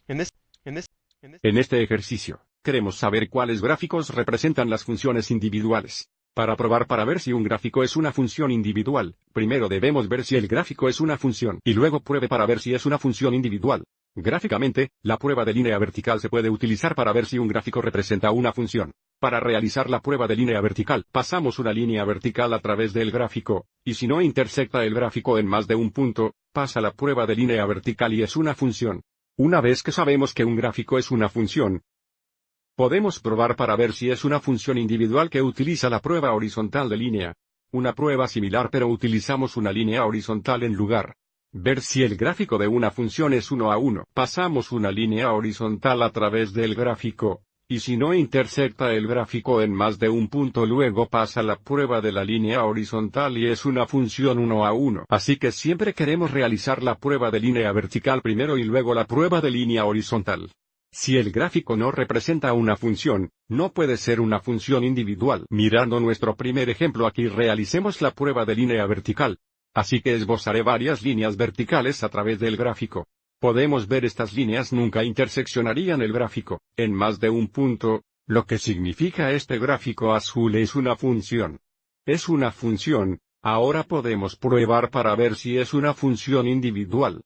En este ejercicio, queremos saber cuáles gráficos representan las funciones individuales. Para probar para ver si un gráfico es una función individual, primero debemos ver si el gráfico es una función y luego pruebe para ver si es una función individual. Gráficamente, la prueba de línea vertical se puede utilizar para ver si un gráfico representa una función. Para realizar la prueba de línea vertical, pasamos una línea vertical a través del gráfico, y si no intersecta el gráfico en más de un punto, pasa la prueba de línea vertical y es una función. Una vez que sabemos que un gráfico es una función, podemos probar para ver si es una función individual que utiliza la prueba horizontal de línea. Una prueba similar pero utilizamos una línea horizontal en lugar. Ver si el gráfico de una función es 1 a 1. Pasamos una línea horizontal a través del gráfico, y si no intersecta el gráfico en más de un punto luego pasa la prueba de la línea horizontal y es una función 1 a 1. Así que siempre queremos realizar la prueba de línea vertical primero y luego la prueba de línea horizontal. Si el gráfico no representa una función, no puede ser una función individual. Mirando nuestro primer ejemplo aquí realicemos la prueba de línea vertical. Así que esbozaré varias líneas verticales a través del gráfico. Podemos ver estas líneas nunca interseccionarían el gráfico, en más de un punto, lo que significa este gráfico azul es una función. Es una función, ahora podemos probar para ver si es una función individual.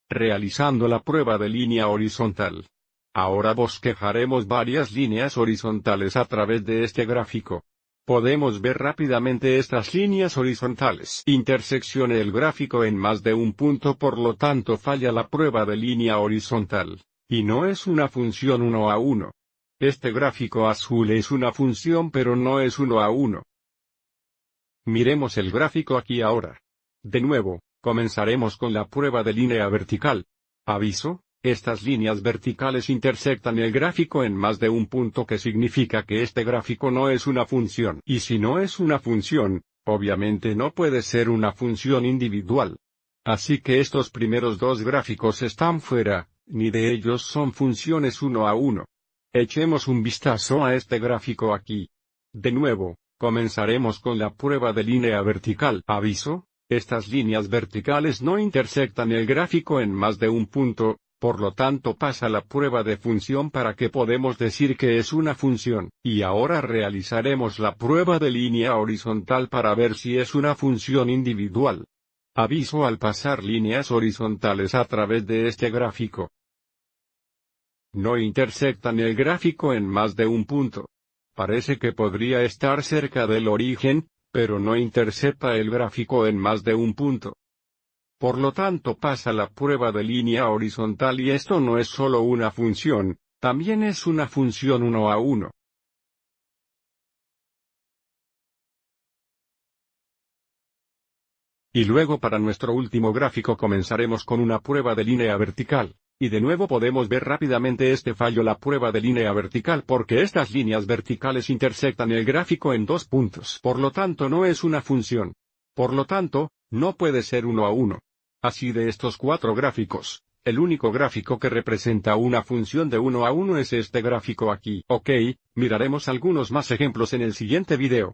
Realizando la prueba de línea horizontal. Ahora bosquejaremos varias líneas horizontales a través de este gráfico. Podemos ver rápidamente estas líneas horizontales. Intersecciona el gráfico en más de un punto, por lo tanto falla la prueba de línea horizontal, y no es una función 1 a 1. Este gráfico azul es una función pero no es 1 a 1. Miremos el gráfico aquí ahora. De nuevo, comenzaremos con la prueba de línea vertical. Aviso. Estas líneas verticales intersectan el gráfico en más de un punto, que significa que este gráfico no es una función. Y si no es una función, obviamente no puede ser una función individual. Así que estos primeros dos gráficos están fuera, ni de ellos son funciones 1 a 1. Echemos un vistazo a este gráfico aquí. De nuevo, comenzaremos con la prueba de línea vertical. Aviso, estas líneas verticales no intersectan el gráfico en más de un punto. Por lo tanto pasa la prueba de función para que podemos decir que es una función, y ahora realizaremos la prueba de línea horizontal para ver si es una función individual. Aviso al pasar líneas horizontales a través de este gráfico. No intersectan el gráfico en más de un punto. Parece que podría estar cerca del origen, pero no intersecta el gráfico en más de un punto. Por lo tanto pasa la prueba de línea horizontal y esto no es solo una función, también es una función 1 a 1. Y luego para nuestro último gráfico comenzaremos con una prueba de línea vertical, y de nuevo podemos ver rápidamente este fallo la prueba de línea vertical porque estas líneas verticales intersectan el gráfico en dos puntos. Por lo tanto no es una función. Por lo tanto, no puede ser 1 a 1. Así de estos cuatro gráficos, el único gráfico que representa una función de 1 a 1 es este gráfico aquí. Ok, miraremos algunos más ejemplos en el siguiente video.